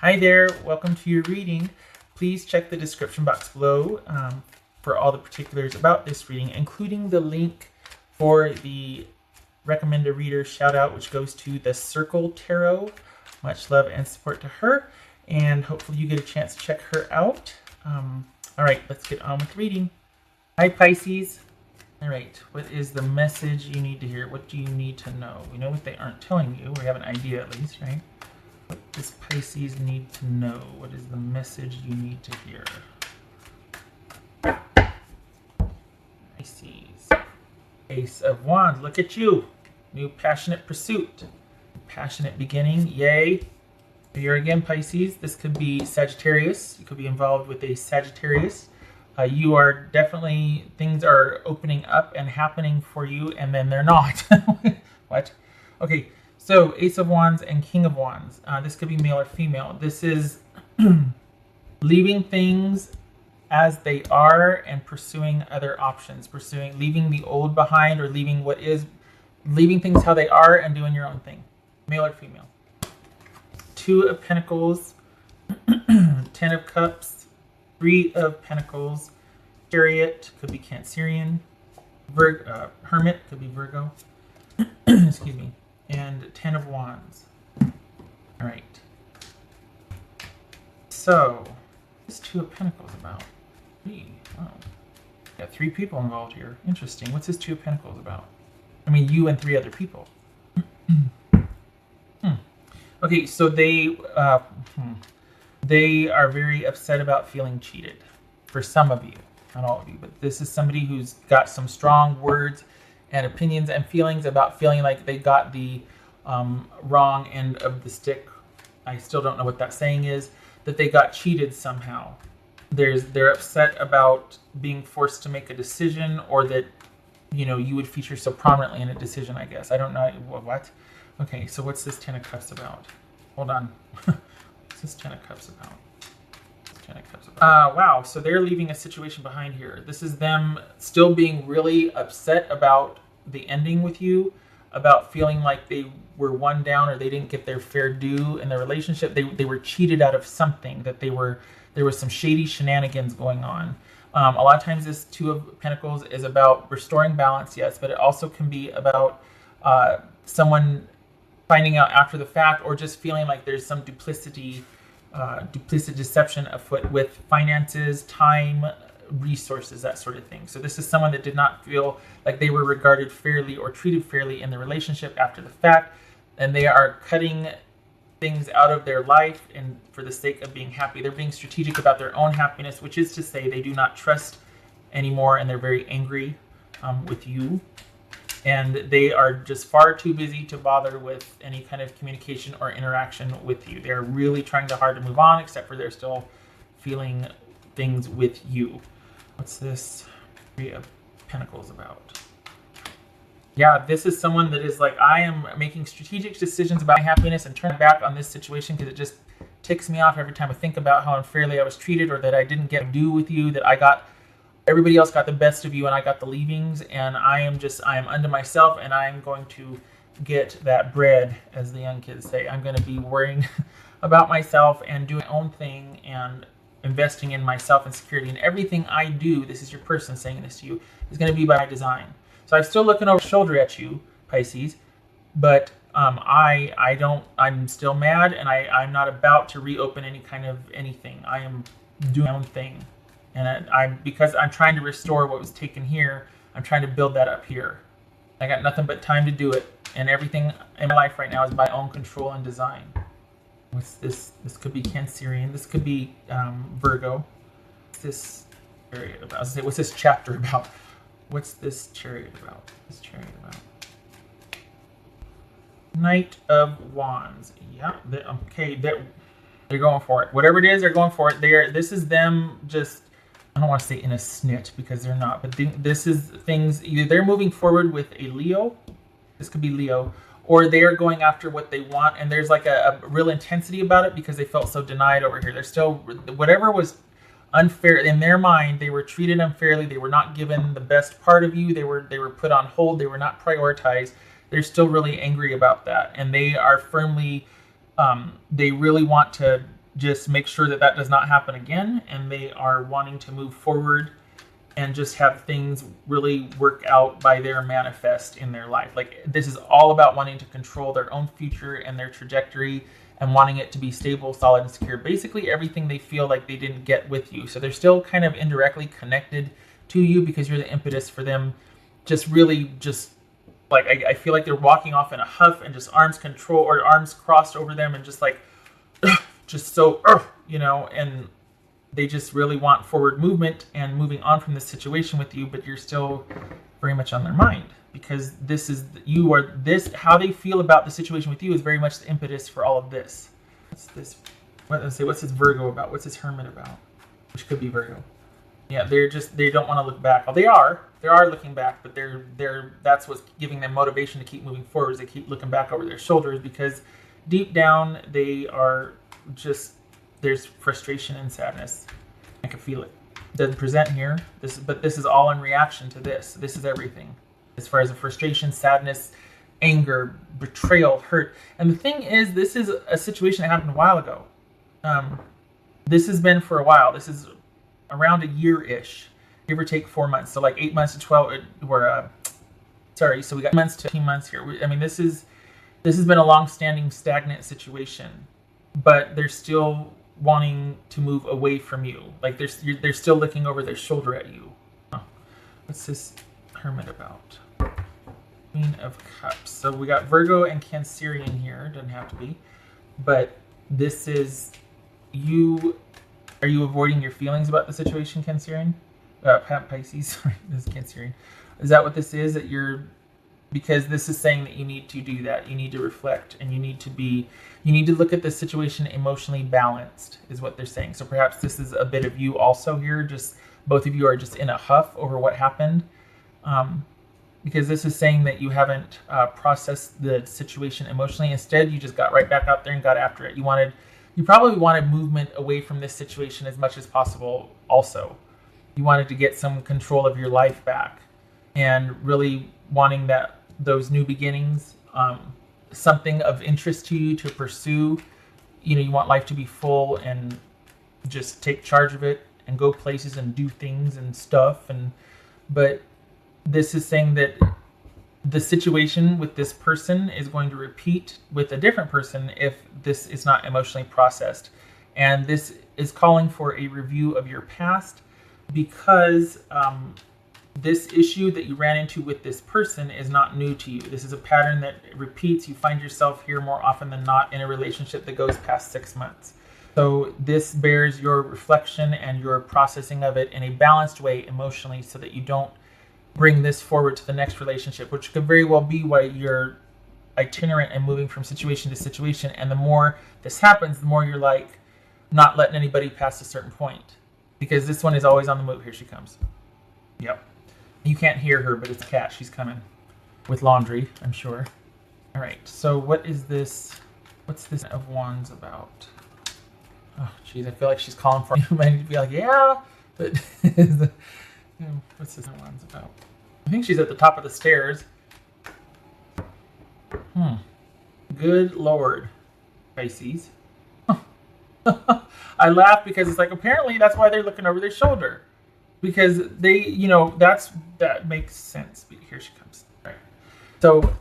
Hi there, welcome to your reading. Please check the description box below for all the particulars about this reading, including the link for the Recommend a Reader shout out, which goes to the Circle Tarot. Much love and support to her, and hopefully you get a chance to check her out. All right, let's get on with the reading. Hi Pisces. All right, what is the message you need to hear? What do you need to know? We know what they aren't telling you. We have an idea at least, right? What does Pisces need to know? What is the message you need to hear? Pisces. Ace of Wands. Look at you. New passionate pursuit. Passionate beginning. Yay. Here again, Pisces. This could be Sagittarius. You could be involved with a Sagittarius. You are definitely, things are opening up and happening for you, and then they're not. What? Okay, so Ace of Wands and King of Wands. This could be male or female. This is leaving things as they are and pursuing other options. Leaving the old behind, or leaving things how they are and doing your own thing. Male or female. Two of Pentacles, 10 of Cups, 3 of Pentacles, Chariot, could be Cancerian, Hermit, could be Virgo, excuse me, and 10 of Wands. All right. So, what's 2 of Pentacles about? 3. Wow. Got 3 people involved here. Interesting. What's this 2 of Pentacles about? I mean, you and 3 other people. Okay, so they are very upset about feeling cheated. For some of you, not all of you, but this is somebody who's got some strong words and opinions and feelings about feeling like they got the wrong end of the stick. I still don't know what that saying is, that they got cheated somehow. They're upset about being forced to make a decision, or that, you know, you would feature so prominently in a decision, I guess. I don't know. What? Okay, so what's this 10 of Cups about? Hold on. What's this 10 of Cups about? Wow, so they're leaving a situation behind here. This is them still being really upset about the ending with you, about feeling like they were one down, or they didn't get their fair due in their relationship. They were cheated out of something, that there was some shady shenanigans going on. A lot of times this 2 of Pentacles is about restoring balance, yes, but it also can be about someone finding out after the fact, or just feeling like there's some duplicit deception afoot with finances, time, resources, that sort of thing. So this is someone that did not feel like they were regarded fairly or treated fairly in the relationship after the fact, and they are cutting things out of their life and for the sake of being happy. They're being strategic about their own happiness, which is to say they do not trust anymore, and they're very angry with you. And they are just far too busy to bother with any kind of communication or interaction with you. They're really trying hard to move on, except for they're still feeling things with you. What's this 3 of Pentacles about? Yeah, this is someone that is like, I am making strategic decisions about my happiness and turning back on this situation because it just ticks me off every time I think about how unfairly I was treated, or that I didn't get to do with you, that everybody else got the best of you and I got the leavings, and I am unto myself, and I am going to get that bread, as the young kids say. I'm going to be worrying about myself and doing my own thing and investing in myself and security. And everything I do, this is your person saying this to you, is going to be by design. So I'm still looking over my shoulder at you, Pisces, but I'm still mad, and I'm not about to reopen any kind of anything. I am doing my own thing. And because I'm trying to restore what was taken here, I'm trying to build that up here. I got nothing but time to do it. And everything in my life right now is by own control and design. What's this? This could be Cancerian. This could be Virgo. What's this chariot about? I was gonna say, what's this chapter about? What's this chariot about? Knight of Wands. Yeah, okay, they're going for it. Whatever it is, they're going for it. This is them just, I don't want to say in a snitch, because they're not, but this is things, either they're moving forward with a Leo, this could be Leo, or they are going after what they want, and there's like a real intensity about it because they felt so denied over here. They're still, whatever was unfair in their mind, they were treated unfairly, they were not given the best part of you, they were put on hold, they were not prioritized. They're still really angry about that, and they are firmly, they really want to just make sure that that does not happen again, and they are wanting to move forward and just have things really work out by their manifest in their life. Like, this is all about wanting to control their own future and their trajectory and wanting it to be stable, solid, and secure. Basically everything they feel like they didn't get with you. So they're still kind of indirectly connected to you because you're the impetus for them. Just really just like, I feel like they're walking off in a huff and just arms crossed over them and just like, just so, you know, and they just really want forward movement and moving on from this situation with you, but you're still very much on their mind because this is, how they feel about the situation with you is very much the impetus for all of this. What's this? What's this Virgo about? What's this Hermit about? Which could be Virgo. Yeah, they don't want to look back. Well, they are looking back, but that's what's giving them motivation to keep moving forward. They keep looking back over their shoulders because deep down they are just, there's frustration and sadness. I can feel it. It doesn't present here, but this is all in reaction to this. This is everything. As far as the frustration, sadness, anger, betrayal, hurt. And the thing is, this is a situation that happened a while ago. This has been for a while. This is around a year-ish, give or take 4 months. So like 8 months to 12, so we got months to 18 months here. I mean, this has been a long-standing stagnant situation, but they're still wanting to move away from you. Like they're still looking over their shoulder at you. Oh, what's this Hermit about? Queen of Cups. So we got Virgo and Cancerian here. Doesn't have to be, but this is you. Are you avoiding your feelings about the situation, Cancerian? Pisces. Sorry, this is Cancerian. Is that what this is? That you're, because this is saying that you need to do that. You need to reflect, and you need to look at the situation emotionally balanced, is what they're saying. So perhaps this is a bit of you also here. Just both of you are just in a huff over what happened, because this is saying that you haven't processed the situation emotionally. Instead, you just got right back out there and got after it. You probably wanted movement away from this situation as much as possible also. You wanted to get some control of your life back and really wanting those new beginnings, something of interest to you to pursue. You know, you want life to be full and just take charge of it and go places and do things and stuff. But this is saying that the situation with this person is going to repeat with a different person if this is not emotionally processed. And this is calling for a review of your past because this issue that you ran into with this person is not new to you. This is a pattern that repeats. You find yourself here more often than not in a relationship that goes past 6 months. So this bears your reflection and your processing of it in a balanced way emotionally so that you don't bring this forward to the next relationship, which could very well be why you're itinerant and moving from situation to situation. And the more this happens, the more you're like not letting anybody past a certain point, because this one is always on the move. Here she comes. Yep. You can't hear her, but it's a cat. She's coming with laundry, I'm sure. All right. So what is this? What's this of Wands about? Oh, geez. I feel like she's calling for you. I need to be like, yeah, but what's this one's about? I think she's at the top of the stairs. Good Lord, Pisces. I laugh because it's like, apparently that's why they're looking over their shoulder. Because they, you know, that makes sense. Here she comes. Right. So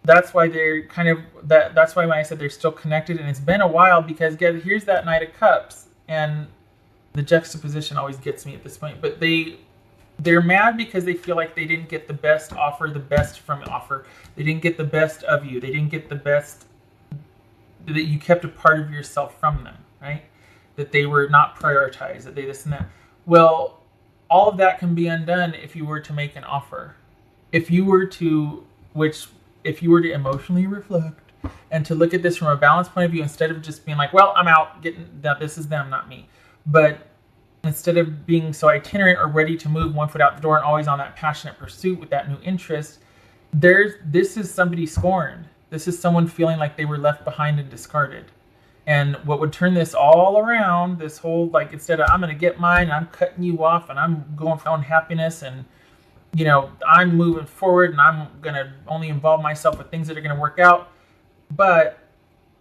that's why they're kind of, that's why when I said they're still connected, and it's been a while, because here's that Knight of Cups, and the juxtaposition always gets me at this point. But they're mad because they feel like they didn't get the best offer, the best from offer. They didn't get the best of you. They didn't get the best, that you kept a part of yourself from them, right? That they were not prioritized, that they this and that. Well, all of that can be undone if you were to make an offer. If you were to emotionally reflect and to look at this from a balanced point of view, instead of just being like, well, I'm out, getting that this is them, not me. But instead of being so itinerant or ready to move one foot out the door and always on that passionate pursuit with that new interest, this is somebody scorned. This is someone feeling like they were left behind and discarded. And what would turn this all around, this whole, like, instead of I'm going to get mine, I'm cutting you off and I'm going for my own happiness and, you know, I'm moving forward and I'm going to only involve myself with things that are going to work out. But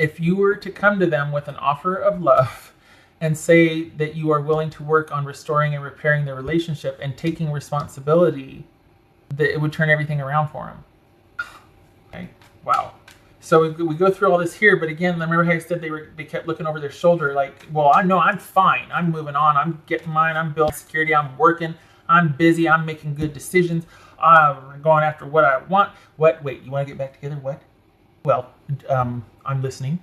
if you were to come to them with an offer of love and say that you are willing to work on restoring and repairing their relationship and taking responsibility, that it would turn everything around for them. Okay. Wow. So we go through all this here, but again, remember how I said they kept looking over their shoulder like, well, I know I'm fine. I'm moving on. I'm getting mine. I'm building security. I'm working. I'm busy. I'm making good decisions. I'm going after what I want. What? Wait, you want to get back together? What? Well, I'm listening.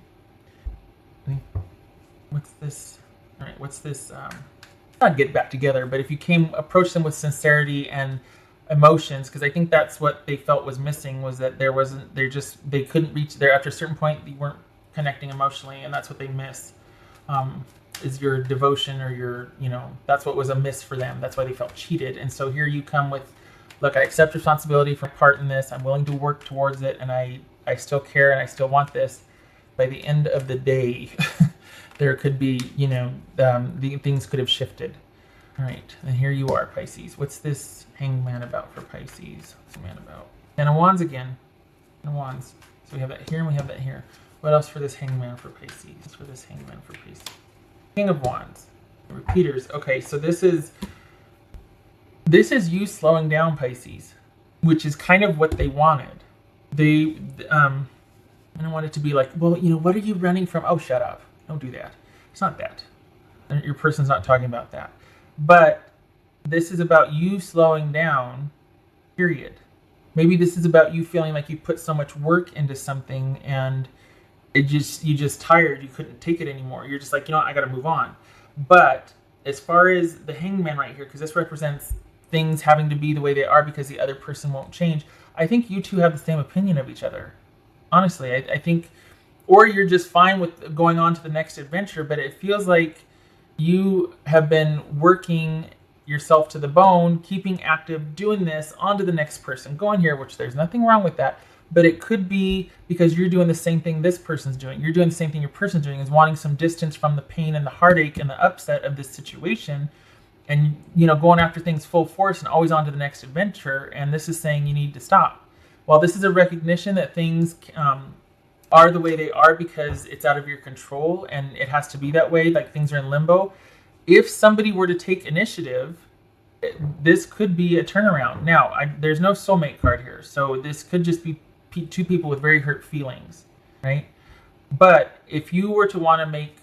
What's this? All right, what's this? Not get back together, but if you approach them with sincerity and emotions, because I think that's what they felt was missing, was that they couldn't reach there after a certain point. You weren't connecting emotionally, and that's what they miss, is your devotion, or that's what was a miss for them. That's why they felt cheated. And so here you come with, look, I accept responsibility for part in this. I'm willing to work towards it, and I still care, and I still want this. By the end of the day, there could be, the things could have shifted. All right, and here you are, Pisces. What's this Hangman about for Pisces? What's the man about? Ten of Wands again. Ten of Wands. So we have that here and we have that here. What else for this Hangman for Pisces? What's for this Hangman for Pisces? King of Wands. Repeaters. Okay, so this is you slowing down, Pisces, which is kind of what they wanted. I don't want it to be like, well, what are you running from? Oh, shut up. Don't do that. It's not that. Your person's not talking about that. But this is about you slowing down, period. Maybe this is about you feeling like you put so much work into something and you just tired. You couldn't take it anymore. You're just like, I got to move on. But as far as the Hangman right here, because this represents things having to be the way they are because the other person won't change, I think you two have the same opinion of each other. Honestly, I think, or you're just fine with going on to the next adventure, but it feels like you have been working yourself to the bone, keeping active, doing this onto the next person, going here, which there's nothing wrong with that. But it could be because you're doing the same thing this person's doing. You're doing the same thing your person's doing, is wanting some distance from the pain and the heartache and the upset of this situation. And, going after things full force and always on to the next adventure. And this is saying you need to stop. While this is a recognition that things are the way they are because it's out of your control and it has to be that way, like things are in limbo. If somebody were to take initiative, this could be a turnaround. Now, there's no soulmate card here, so this could just be two people with very hurt feelings, right? But if you were to want to make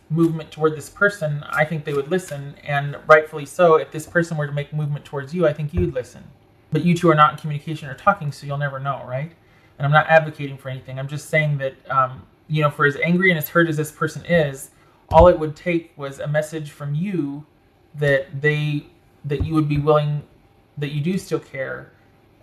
movement toward this person, I think they would listen, and rightfully so. If this person were to make movement towards you, I think you'd listen. But you two are not in communication or talking, so you'll never know, right? And I'm not advocating for anything. I'm just saying that, for as angry and as hurt as this person is, all it would take was a message from you that you would be willing, that you do still care,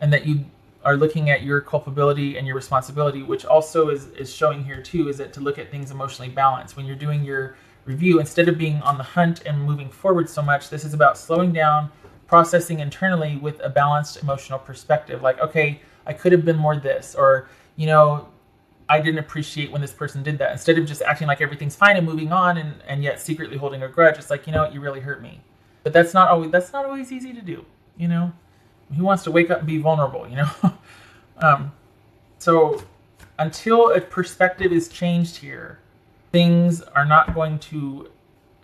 and that you are looking at your culpability and your responsibility, which also is showing here too, is that to look at things emotionally balanced. When you're doing your review, instead of being on the hunt and moving forward so much, this is about slowing down, processing internally with a balanced emotional perspective. Like, okay, I could have been more this, or, I didn't appreciate when this person did that. Instead of just acting like everything's fine and moving on and yet secretly holding a grudge, it's like, you really hurt me. But that's not always easy to do, Who wants to wake up and be vulnerable, So until a perspective is changed here, things are not going to,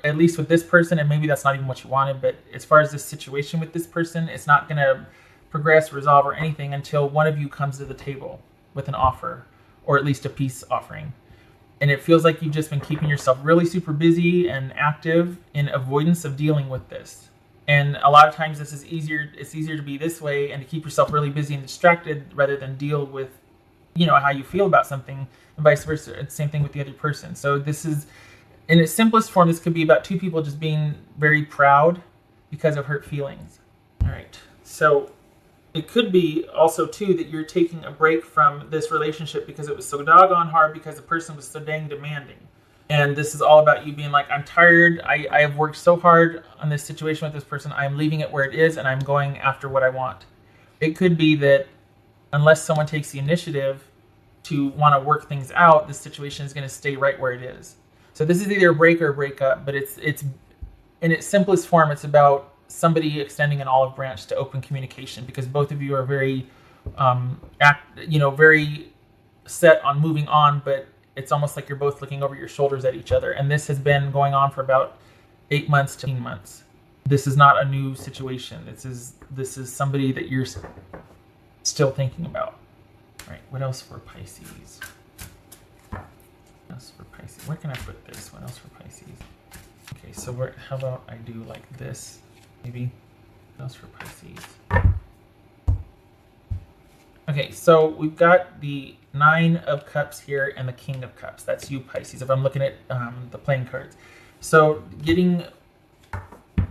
at least with this person, and maybe that's not even what you wanted, but as far as this situation with this person, it's not going to progress, resolve, or anything until one of you comes to the table with an offer, or at least a peace offering. And it feels like you've just been keeping yourself really super busy and active in avoidance of dealing with this. And a lot of times it's easier to be this way and to keep yourself really busy and distracted rather than deal with, how you feel about something, and vice versa. It's the same thing with the other person. So this is, in its simplest form, this could be about two people just being very proud because of hurt feelings. All right. So it could be also, too, that you're taking a break from this relationship because it was so doggone hard because the person was so dang demanding. And this is all about you being like, I'm tired. I have worked so hard on this situation with this person. I'm leaving it where it is, and I'm going after what I want. It could be that unless someone takes the initiative to want to work things out, this situation is going to stay right where it is. So this is either a break or a breakup, but it's in its simplest form, it's about somebody extending an olive branch to open communication, because both of you are very, very set on moving on, but it's almost like you're both looking over your shoulders at each other. And this has been going on for about 8 months to 10 months. This is not a new situation. This is somebody that you're still thinking about. All right, what else for Pisces? What else for Pisces? Where can I put this? What else for Pisces? Okay, so how about I do like this? Maybe. What else for Pisces? Okay, so we've got the 9 of Cups here and the King of Cups. That's you, Pisces, if I'm looking at the playing cards. So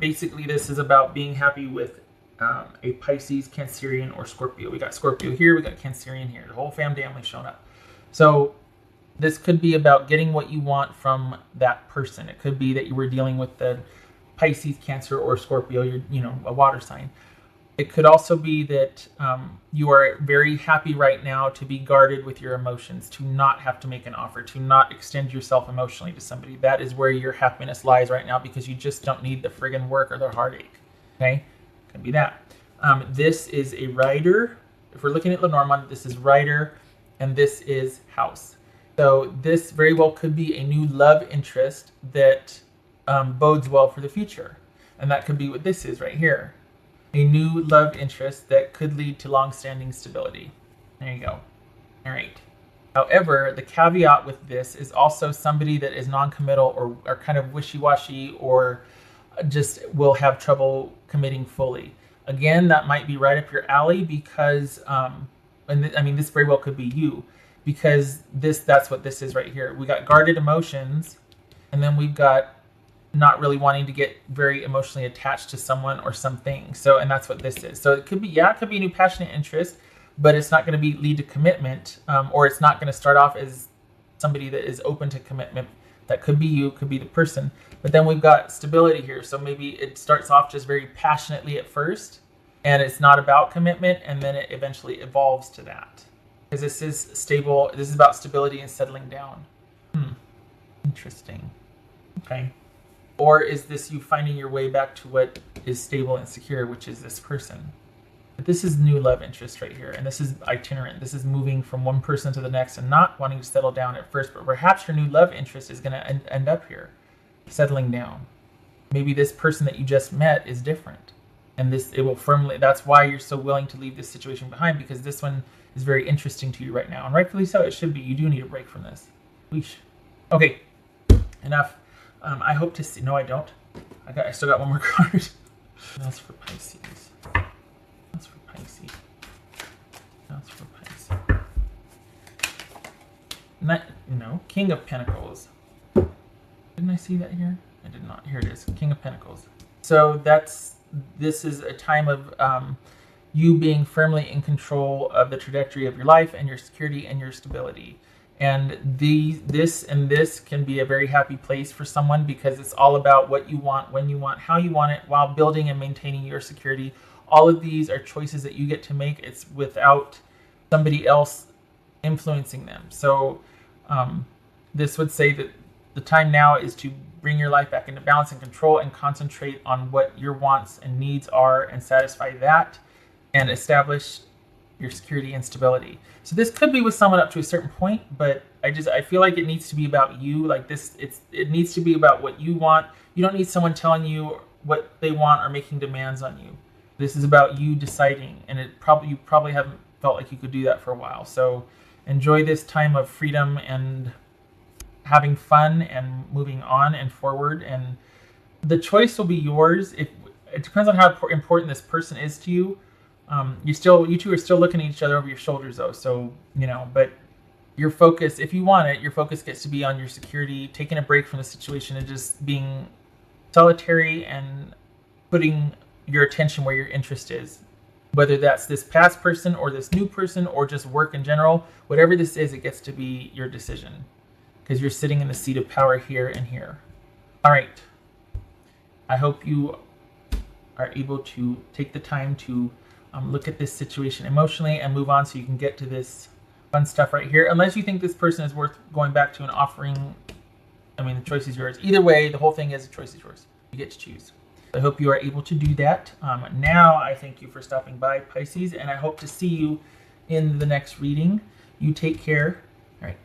basically this is about being happy with a Pisces, Cancerian, or Scorpio. We got Scorpio here, we got Cancerian here. The whole family showing up. So this could be about getting what you want from that person. It could be that you were dealing with the Pisces, Cancer, or Scorpio, you're, a water sign. It could also be that you are very happy right now to be guarded with your emotions, to not have to make an offer, to not extend yourself emotionally to somebody. That is where your happiness lies right now, because you just don't need the friggin' work or the heartache. Okay? Could be that. This is a rider. If we're looking at Lenormand, this is rider, and this is house. So this very well could be a new love interest that bodes well for the future. And that could be what this is right here. A new love interest that could lead to long-standing stability. There you go. All right. However, the caveat with this is also somebody that is non-committal or kind of wishy-washy or just will have trouble committing fully. Again, that might be right up your alley because, this very well could be you, because that's what this is right here. We got guarded emotions, and then we've got not really wanting to get very emotionally attached to someone or something. So, and that's what this is. So it could be, it could be a new passionate interest, but it's not going to lead to commitment, or it's not going to start off as somebody that is open to commitment. That could be you, could be the person. But then we've got stability here. So maybe it starts off just very passionately at first, and it's not about commitment, and then it eventually evolves to that. Because this is stable, this is about stability and settling down. Interesting. Okay. Or is this you finding your way back to what is stable and secure, which is this person? But this is new love interest right here. And this is itinerant. This is moving from one person to the next and not wanting to settle down at first. But perhaps your new love interest is going to end up here, settling down. Maybe this person that you just met is different. And that's why you're so willing to leave this situation behind, because this one is very interesting to you right now. And rightfully so, it should be. You do need a break from this. Weesh. Okay, enough. I hope to see. No, I don't. I still got one more card. That's for Pisces. That's for Pisces. That's for Pisces. King of Pentacles. Didn't I see that here? I did not. Here it is. King of Pentacles. So this is a time of you being firmly in control of the trajectory of your life and your security and your stability. And this can be a very happy place for someone, because it's all about what you want, when you want, how you want it, while building and maintaining your security. All of these are choices that you get to make. It's without somebody else influencing them. So this would say that the time now is to bring your life back into balance and control, and concentrate on what your wants and needs are, and satisfy that, and establish your security and stability. So this could be with someone up to a certain point, but I feel like it needs to be about you. Like this, it needs to be about what you want. You don't need someone telling you what they want or making demands on you. This is about you deciding, and you probably haven't felt like you could do that for a while. So enjoy this time of freedom and having fun and moving on and forward. And the choice will be yours. It depends on how important this person is to you. You two are still looking at each other over your shoulders, though. So, but your focus, if you want it, your focus gets to be on your security, taking a break from the situation, and just being solitary and putting your attention where your interest is. Whether that's this past person or this new person or just work in general, whatever this is, it gets to be your decision, because you're sitting in the seat of power here and here. All right. I hope you are able to take the time to look at this situation emotionally and move on, so you can get to this fun stuff right here. Unless you think this person is worth going back to and offering, the choice is yours. Either way, the whole thing is the choice is yours. You get to choose. I hope you are able to do that. Now, I thank you for stopping by, Pisces, and I hope to see you in the next reading. You take care. All right.